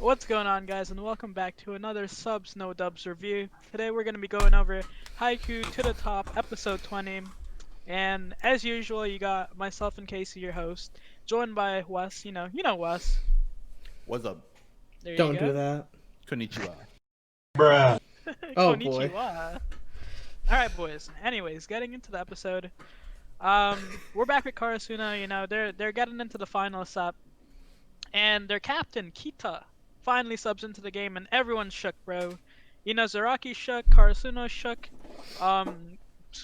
What's going on, guys, and welcome back to another Subs No Dubs review. Today we're going to be going over Haikyuu to the Top, episode 20. And as usual, you got myself and Casey, your host, joined by Wes. You know Wes. What's up? There you Don't go. do that. Konnichiwa. Bruh. Oh, boy. Konnichiwa. Alright, boys. Anyways, getting into the episode. We're back with Karasuno. They're getting into the final set. And their captain, Kita, finally subs into the game, and everyone's shook, bro. Zaraki shook, Karasuno shook,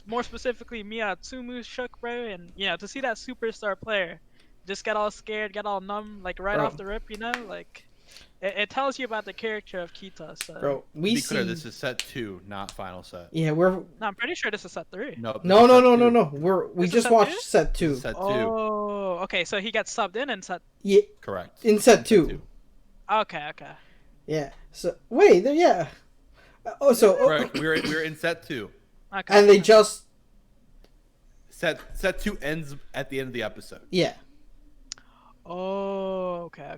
more specifically, Miyatsumu shook, bro. And, to see that superstar player just get all scared, get all numb, like, right off the rip, like, it tells you about the character of Kita, so. Bro, To be clear, this is set 2, not final set. Yeah, No, I'm pretty sure this is set 3. No. We This is just set watched two? set 2. Set 2. Oh, okay, so he gets subbed in set. Yeah, Correct. in set 2. Okay. Yeah. So wait, yeah. Right, we're in set 2. Okay. And they just Set 2 ends at the end of the episode. yeah. Oh, okay.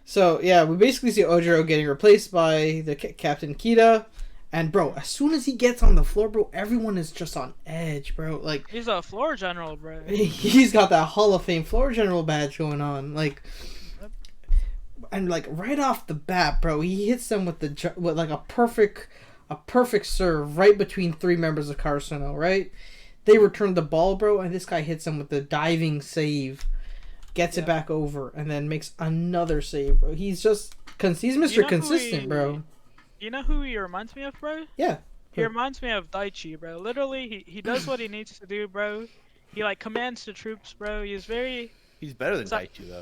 So yeah, we basically see Ojiro getting replaced by the Captain Kita, and bro, as soon as he gets on the floor, bro, everyone is just on edge, bro. Like He's a floor general, bro. he's got that Hall of Fame floor general badge going on, like. And like right off the bat, bro, he hits them with a perfect serve right between 3 members of Karasuno, right? They return the ball, bro, and this guy hits him with the diving save, gets it back over, and then makes another save, bro. He's Mr. Consistent, bro. You know who he reminds me of, bro? Yeah. He reminds me of Daichi, bro. Literally, he does what he needs to do, bro. He like commands the troops, bro. He's better than Daichi, though.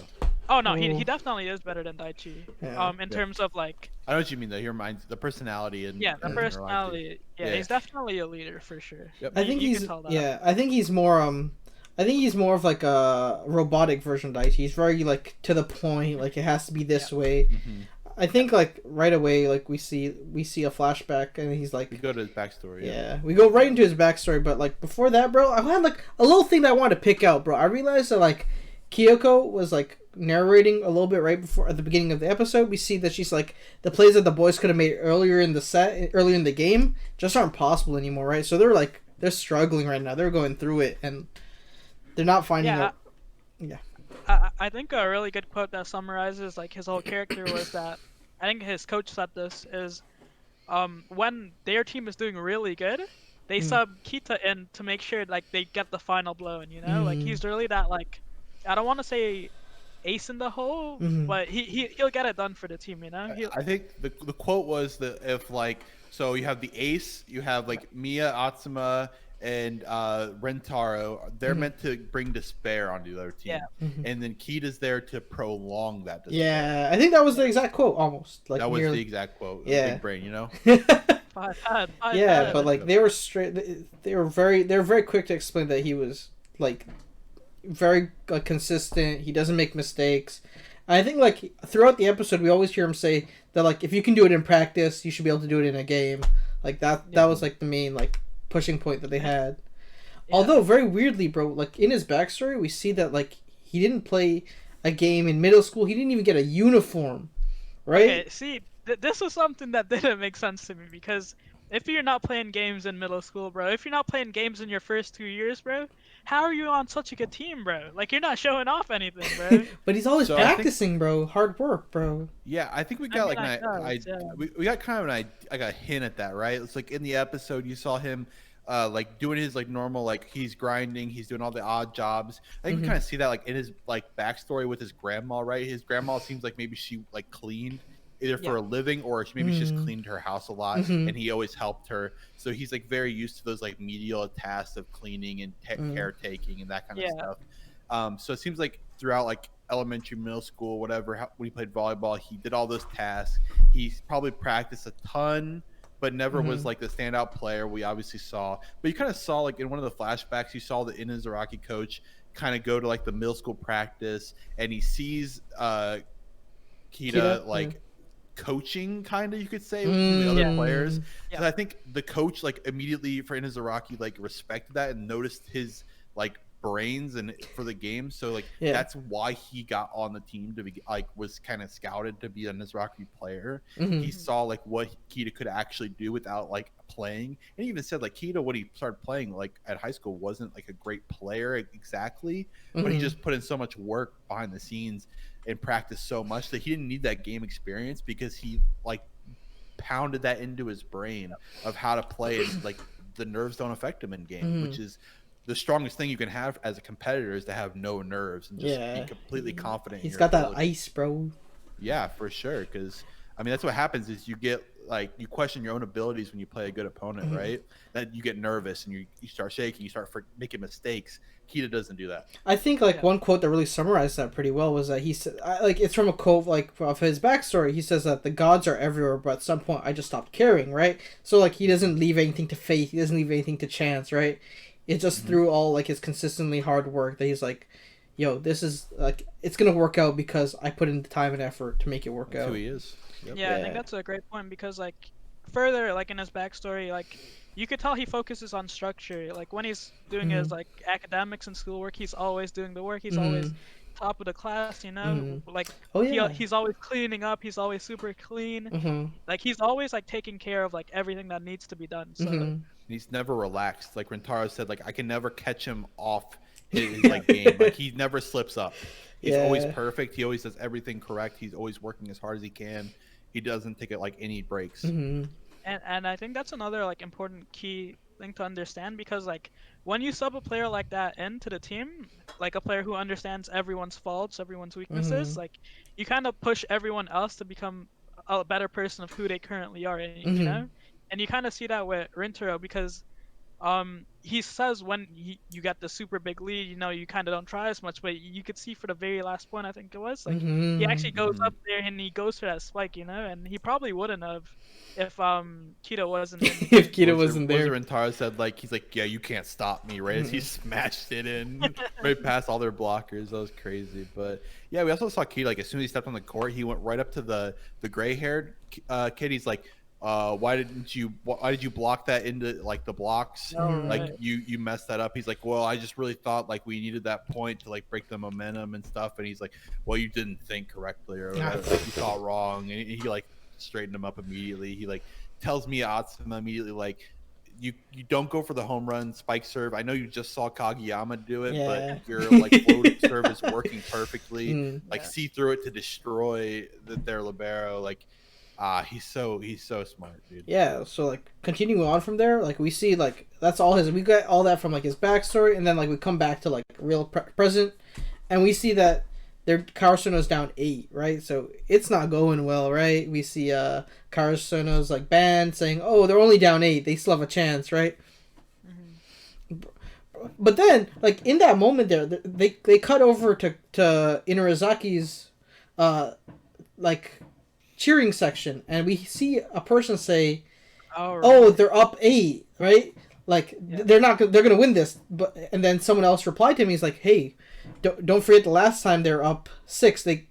Oh no, he definitely is better than Daichi. Yeah. In terms of like. I know what you mean, though. He reminds the personality and the personality. Yeah, he's definitely a leader for sure. Yep. I think you can tell that. yeah. I think he's more of like a robotic version of Daichi. He's very like to the point. Like it has to be this way. Mm-hmm. I think like right away, like we see a flashback, and he's like, we go to his backstory. Yeah, we go right into his backstory. But like before that, bro, I had like a little thing that I wanted to pick out, bro. I realized that like Kyoko was like narrating a little bit right before at the beginning of the episode. We see that she's like the plays that the boys could have made earlier in the game just aren't possible anymore, right? So they're struggling right now. They're going through it, and they're not finding it. Yeah. I think a really good quote that summarizes like his whole character was that I think his coach said this is when their team is doing really good, they sub Kita in to make sure like they get the final blow, and like he's really that like I don't want to say ace in the hole, but he'll get it done for the team, I think the quote was that if like so you have the ace, you have like Mia, Atsuma, and Rentaro. They're meant to bring despair onto the other team, and then Kita's there to prolong that despair. Yeah, I think that was the exact quote, almost. Like that was nearly the exact quote. Yeah, big brain, Yeah, but like they were straight. They were very quick to explain that he was like very like consistent. He doesn't make mistakes. I think like throughout the episode, we always hear him say that like if you can do it in practice, you should be able to do it in a game. Like that was like the main like pushing point that they had. Although very weirdly, bro, like in his backstory, we see that like he didn't play a game in middle school. He didn't even get a uniform, right? Okay, see, this was something that didn't make sense to me because if you're not playing games in middle school, bro, if you're not playing games in your first 2 years, bro, how are you on such a good team, bro? Like you're not showing off anything, bro. But he's always practicing, bro. Hard work, bro. Yeah, I think we got we got kind of a hint at that, right? It's like in the episode you saw him like doing his like normal like he's grinding, he's doing all the odd jobs. I think we kind of see that like in his like backstory with his grandma, right? His grandma seems like maybe she like cleaned either for a living or maybe she just cleaned her house a lot and he always helped her. So he's like very used to those like medial tasks of cleaning and caretaking and that kind of stuff. So it seems like throughout like elementary, middle school, whatever, when he played volleyball, he did all those tasks. He probably practiced a ton, but never was like the standout player we obviously saw. But you kind of saw like in one of the flashbacks, you saw the Inarizaki coach kind of go to like the middle school practice and he sees Kita like coaching kind of, you could say, with the other players. So I think the coach like immediately for Inarizaki like respected that and noticed his like brains and for the game. So like that's why he got on the team to be like was kind of scouted to be a Nizaraki player. He saw like what Kita could actually do without like playing, and he even said like Kita when he started playing like at high school wasn't like a great player exactly, but he just put in so much work behind the scenes and practiced so much that he didn't need that game experience because he like pounded that into his brain of how to play, and like the nerves don't affect him in game, which is the strongest thing you can have as a competitor is to have no nerves and just be completely confident. He's got that ice, bro. Yeah, for sure. Because I mean, that's what happens is you get like you question your own abilities when you play a good opponent, right? That you get nervous and you start shaking, you start making mistakes. Kita doesn't do that. I think like one quote that really summarized that pretty well was that he said, like it's from a quote like of his backstory. He says that the gods are everywhere, but at some point I just stopped caring, right? So like he doesn't leave anything to fate, he doesn't leave anything to chance, right? It's just through all like his consistently hard work that he's like, yo, this is like it's gonna work out because I put in the time and effort to make it work out. Who he is. Yep. Yeah, I think that's a great point because like further like in his backstory, like you could tell he focuses on structure. Like when he's doing his like academics and schoolwork, he's always doing the work. He's always top of the class, you know. Like he's always cleaning up. He's always super clean. Like he's always like taking care of like everything that needs to be done. So he's never relaxed. Like Rentaro said, like I can never catch him off his like game. Like he never slips up. He's always perfect. He always does everything correct. He's always working as hard as he can. He doesn't take it like any breaks. And I think that's another like important key thing to understand because like when you sub a player like that into the team, like a player who understands everyone's faults, everyone's weaknesses, like you kind of push everyone else to become a better person of who they currently are, you know? And you kind of see that with Rintaro because he says when you got the super big lead, you know, you kind of don't try as much, but you could see for the very last point, I think it was, like he actually goes up there and he goes for that spike, you know, and he probably wouldn't have if Kita wasn't in. If Kita wasn't there. Rintaro said like he's like, yeah, you can't stop me, right? As he smashed it in right past all their blockers. That was crazy. But yeah, we also saw Kita like as soon as he stepped on the court, he went right up to the gray-haired kid. He's like, why did you block that into like the blocks? Like you messed that up. He's like, well, I just really thought like we needed that point to like break the momentum and stuff. And he's like, well, you didn't think correctly or whatever. Like, you thought wrong. And he like straightened him up immediately. He like tells Atsuma immediately like you don't go for the home run spike serve. I know you just saw Kageyama do it, but your like float serve is working perfectly. Like see through it to destroy their libero. Like he's so smart, dude. Yeah, so like continuing on from there, like we see like that's all we got all that from like his backstory, and then like we come back to like real present, and we see that their Karasuno's down 8, right? So it's not going well, right? We see Karasuno's like band saying, "Oh, they're only down 8. They still have a chance, right?" But then, like in that moment, there they cut over to Inarizaki's like cheering section, and we see a person say, "Oh, they're up 8, right? Like they're gonna win this." But and then someone else replied to me, he's like, "Hey, don't forget the last time they're up 6, they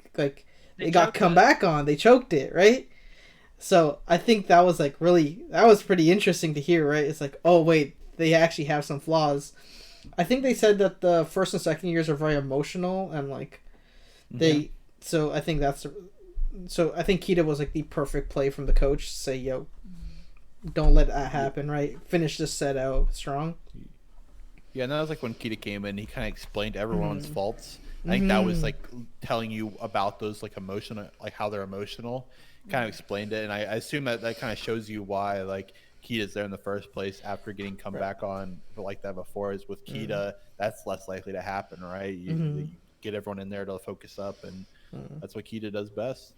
got come back on, they choked it, right?" So I think that was like that was pretty interesting to hear, right? It's like, oh wait, they actually have some flaws. I think they said that the first and second years are very emotional and like they. So I think I think Kita was like the perfect play from the coach to say, yo, don't let that happen, right? Finish this set out strong. Yeah, and that was like when Kita came in, he kind of explained everyone's faults. I think that was like telling you about those like emotional, like how they're emotional. Kind of explained it, and I assume that kind of shows you why like Kita's there in the first place after getting come back on like that before. Is with Kita, that's less likely to happen, right? You get everyone in there to focus up, and that's what Kita does best.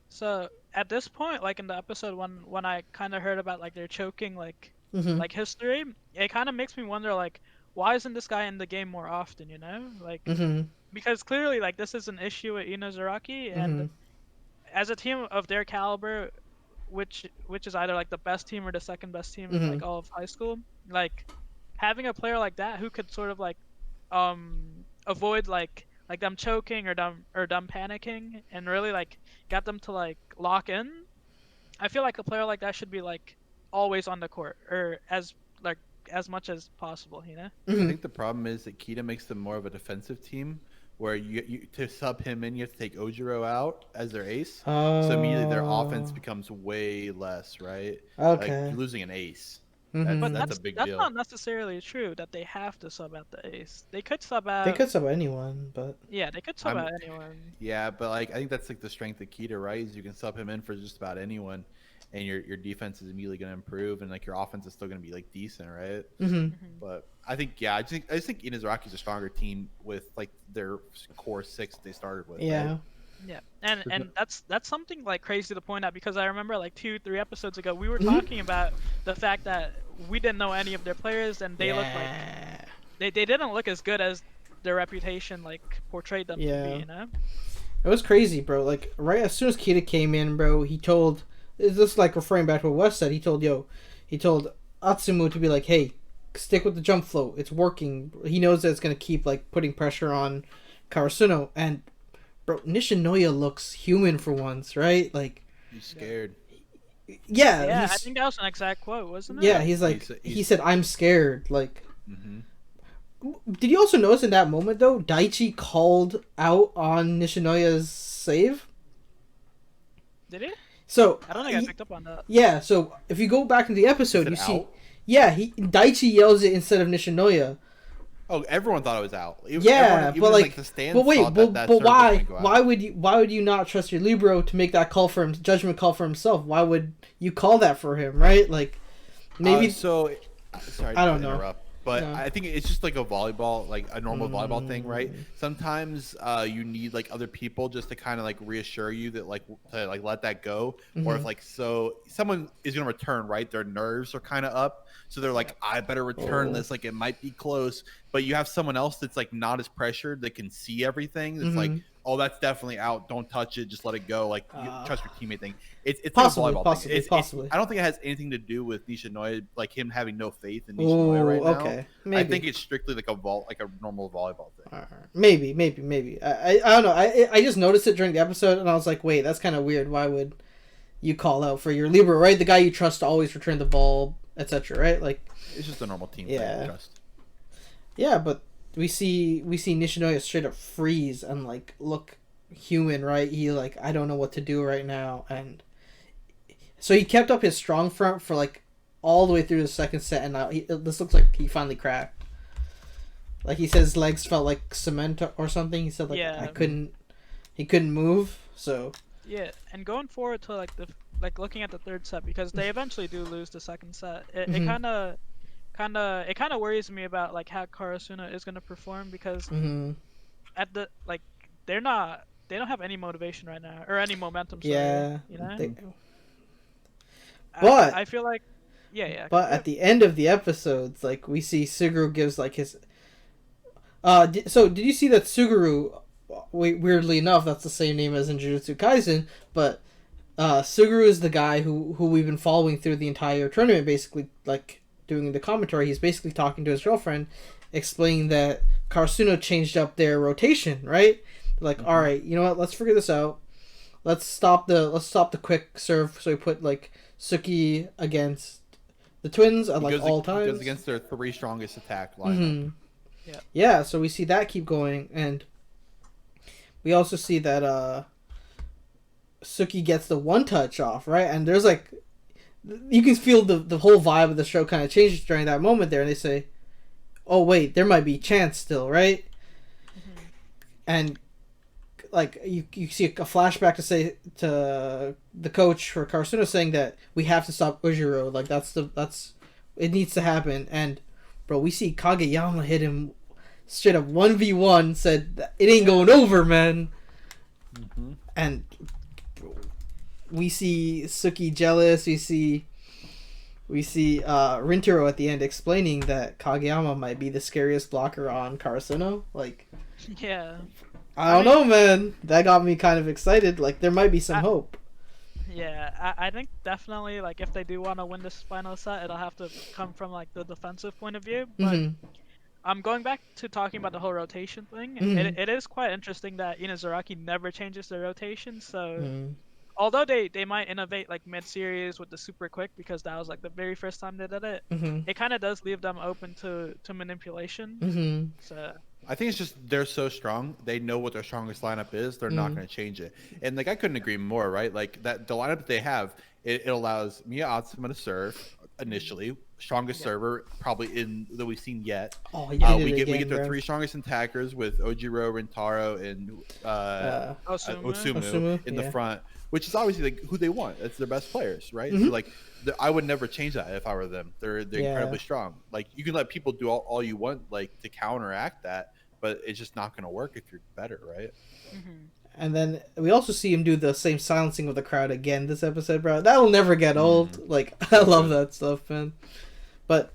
So at this point, like in the episode when I kind of heard about like their choking like history, it kind of makes me wonder like why isn't this guy in the game more often, you know? Like because clearly like this is an issue with Inazuraki, and as a team of their caliber, which is either like the best team or the second best team in like all of high school, like having a player like that who could sort of like avoid like them choking or them panicking and really like get them to like lock in. I feel like a player like that should be like always on the court, or as like as much as possible, you know? I think the problem is that Kita makes them more of a defensive team, where you to sub him in, you have to take Ojiro out as their ace. So immediately their offense becomes way less, right? Okay. Like you're losing an ace. But That's a big that's deal. not necessarily true that they have to sub out the ace. They could sub out. They could sub anyone, but yeah, they could sub out anyone. Yeah, but like I think that's like the strength of Kita, right? Is you can sub him in for just about anyone, and your defense is immediately going to improve, and like your offense is still going to be like decent, right? But I think I just think Inazuraki's a stronger team with like their core 6 they started with. yeah. Right? Yeah, and that's something like crazy to point out, because I remember like 2-3 episodes ago we were talking about the fact that we didn't know any of their players, and they looked like they didn't look as good as their reputation like portrayed them to be, you know? It was crazy, bro. Like right as soon as Kita came in, bro, he told, it's just like referring back to what Wes said, he told Atsumu to be like, hey, stick with the jump float, it's working. He knows that it's gonna keep like putting pressure on Karasuno, and bro, Nishinoya looks human for once, right? Like he's scared. Yeah, I think that was an exact quote, wasn't it? Yeah, he's like, he said, "I'm scared." Like, did you also notice in that moment though, Daichi called out on Nishinoya's save? Did he? So I don't think I picked up on that. Yeah, so if you go back in the episode, you see, Daichi yells it instead of Nishinoya. Oh, everyone thought it was out. But like the stands but wait, but why? Why would you not trust your libero to make that call for him, judgment call for himself? Why would you call that for him, right? Like, maybe. Sorry, I don't know. Interrupt, but I think it's just like a volleyball, like a normal volleyball thing, right? Sometimes you need like other people just to kind of like reassure you that like to like let that go, or if like someone is gonna return, right? Their nerves are kind of up, so they're like, I better return this, like it might be close. But you have someone else that's like not as pressured, that can see everything. That's like, oh, that's definitely out. Don't touch it. Just let it go. Like you trust your teammate thing. It's possibly, like a volleyball thing. Possibly. I don't think it has anything to do with Nishinoya, like him having no faith in Nishinoya right now. Okay. Maybe. I think it's strictly like a normal volleyball thing. Maybe. I don't know. I just noticed it during the episode, and I was like, wait, that's kind of weird. Why would you call out for your libero, right? The guy you trust to always return the ball, etc. Right? Like, it's just a normal team thing. Trust. Yeah, but we see Nishinoya straight up freeze and like look human, right? He like, I don't know what to do right now, and so he kept up his strong front for like all the way through the second set, and now this looks like he finally cracked. Like he says, legs felt like cement or something. He said like he couldn't move. So yeah, and going forward to like looking at the third set, because they eventually do lose the second set. It kind of worries me about like how Karasuno is gonna perform, because at the like they don't have any motivation right now, or any momentum. Sorry, you know. But I feel like But at the end of the episodes, like we see Suguru gives like his. So did you see that Suguru? Weirdly enough, that's the same name as in Jujutsu Kaisen, but Suguru is the guy who we've been following through the entire tournament, basically like doing the commentary. He's basically talking to his girlfriend, explaining that Karasuno changed up their rotation, right? Like, all right, you know what? Let's figure this out. Let's stop the quick serve. So we put like Suki against the twins at like all times. Because against their 3 strongest attack lineup. Yeah. So we see that keep going, and we also see that Suki gets the one touch off, right? And there's like, you can feel the whole vibe of the show kind of changes during that moment there, and they say, "Oh wait, there might be chance still, right?" And like you see a flashback to the coach for Karasuno saying that we have to stop Ujiro, like that's it needs to happen. And bro, we see Kageyama hit him straight up 1v1, said it ain't going over, man. And we see Suki jealous. We see Rintaro at the end explaining that Kageyama might be the scariest blocker on Karasuno. Like, yeah, I don't know, man. That got me kind of excited. Like, there might be some hope. Yeah, I think definitely, like, if they do want to win this final set, it'll have to come from, like, the defensive point of view. But I'm going back to talking about the whole rotation thing. It is quite interesting that Inazuraki never changes the rotation, so although they might innovate like mid-series with the super quick because that was like the very first time they did it, it kind of does leave them open to manipulation. So I think it's just they're so strong. They know what their strongest lineup is. They're not going to change it. And like I couldn't agree more, right? Like that the lineup that they have, it allows Mia Atsuma to serve initially, strongest server probably that we've seen yet. Oh, yeah, we get their three strongest attackers with Ojiro, Rintaro, and Osumu in the front, which is obviously like who they want. It's their best players, right? So like I would never change that if I were them. They're incredibly strong. Like you can let people do all you want like to counteract that, but it's just not going to work if you're better, right? And then we also see him do the same silencing of the crowd again this episode, bro. That will never get old. Like, I love that stuff, man. But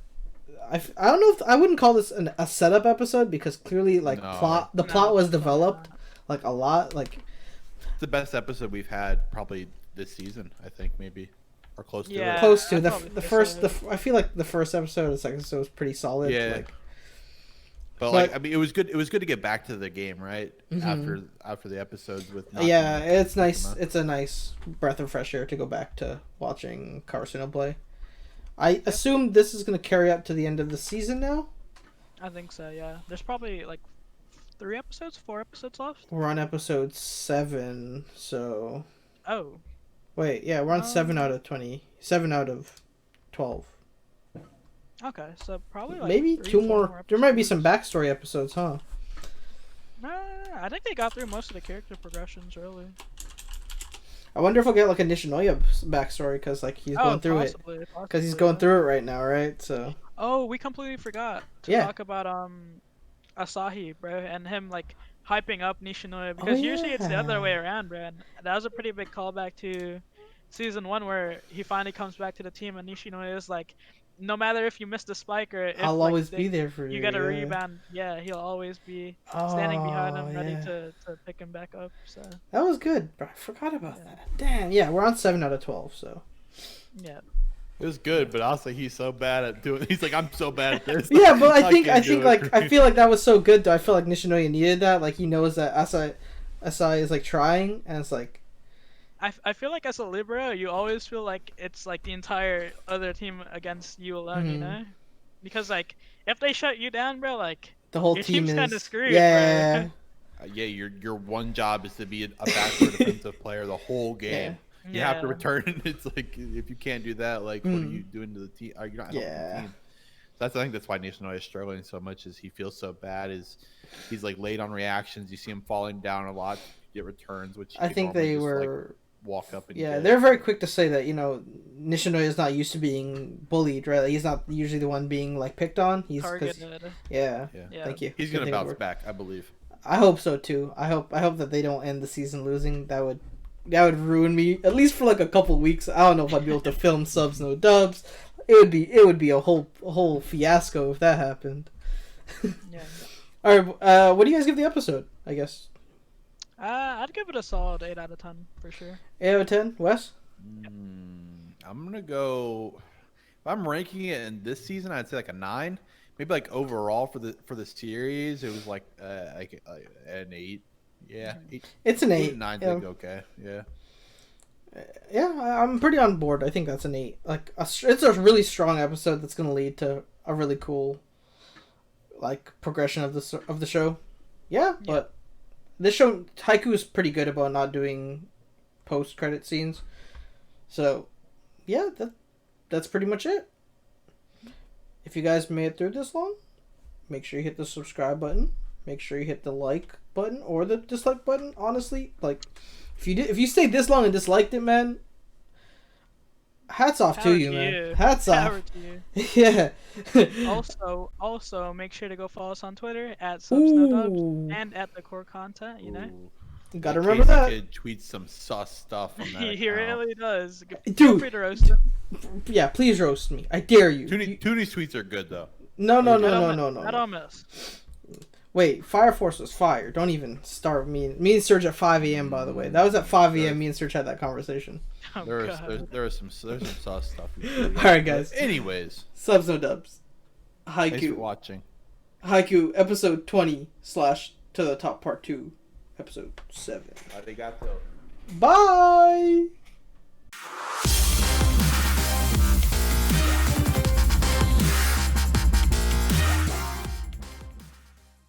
I don't know if I wouldn't call this a setup episode because clearly, like, the plot was developed like a lot. Like, it's the best episode we've had probably this season. I think maybe or close to it. Close to the first. I feel like the first episode, the second episode was pretty solid. Yeah. Like, But like I mean, it was good. It was good to get back to the game, right? After the episodes with. It's nice. It's a nice breath of fresh air to go back to watching Karasuno play. I assume this is going to carry up to the end of the season now. I think so. Yeah, there's probably like 4 episodes left. We're on episode 7, so. Oh. Wait, yeah, we're on 7 out of 20. 7 out of 12. Okay, so probably like maybe 2 more. There might be some backstory episodes, huh? I think they got through most of the character progressions early. I wonder if we'll get like a Nishinoya backstory because like he's going through it. Because he's going through it right now, right? So. Oh, we completely forgot to talk about Asahi, bro, and him like hyping up Nishinoya because usually it's the other way around, bro. And that was a pretty big callback to season 1 where he finally comes back to the team and Nishinoya is like. No matter if you miss the spike or if I'll always be there for you. You get a rebound. Yeah, he'll always be standing behind him, ready to pick him back up. So that was good, bro. I forgot about that. Damn. Yeah, we're on 7 out of 12. So yeah, it was good, but also he's so bad at doing. He's like, I'm so bad at this. Yeah, but I think like I feel like that was so good though. I feel like Nishinoya needed that. Like he knows that Asahi is like trying, and it's like. I feel like as a libero, you always feel like it's like the entire other team against you alone, you know? Because like if they shut you down, bro, like the whole your team's kind of screwed. Yeah. Bro. Your one job is to be a backward defensive player the whole game. Yeah. You have to return. It's like if you can't do that, like what are you doing to the team? You're not helping the team. So I think that's why Nishinoya is struggling so much. Is he feels so bad? He's like late on reactions. You see him falling down a lot. Get returns, which I think they were. Walk up and they're very quick to say that Nishinoya is not used to being bullied, right? Like, he's not usually the one being like picked on. He's targeted. Yeah. Thank you. He's gonna bounce back, I believe. I hope so too. I hope that they don't end the season losing. That would ruin me at least for like a couple weeks. I don't know if I'd be able to film subs no dubs. It would be a whole fiasco if that happened. Yeah. All right. What do you guys give the episode? I guess. I'd give it a solid 8 out of 10 for sure. 8 out of 10, Wes? I'm gonna go. If I'm ranking it in this season, I'd say like a 9. Maybe like overall for the series, it was like an 8. Yeah, 8. It's an 8. 9's like okay. Yeah. Yeah, I'm pretty on board. I think that's an 8. Like it's a really strong episode that's gonna lead to a really cool, like progression of the show. Yeah, but. This show, Haikyu is pretty good about not doing post-credit scenes. So, yeah, that's pretty much it. If you guys made it through this long, make sure you hit the subscribe button. Make sure you hit the like button or the dislike button. Honestly, like, if you stayed this long and disliked it, man, hats off to you, man. Hats off. Yeah. also, make sure to go follow us on Twitter at subsnodubs and at the core content. You know. Gotta remember that. Kid tweets some sus stuff. On that he really does. Dude, feel free to roast him. Yeah, please roast me. I dare you. Toonie's tweets are good though. No. I don't miss. Wait, Fire Force was fire. Don't even start me and Serge at 5 a.m. By the way, that was at 5 a.m. Me and Serge had that conversation. There was some sauce stuff. All right, guys. Anyways, subs no dubs. Haikyu. Thanks for watching. Haikyu episode 20 / to the top part 2, episode 7. Arigato. Bye.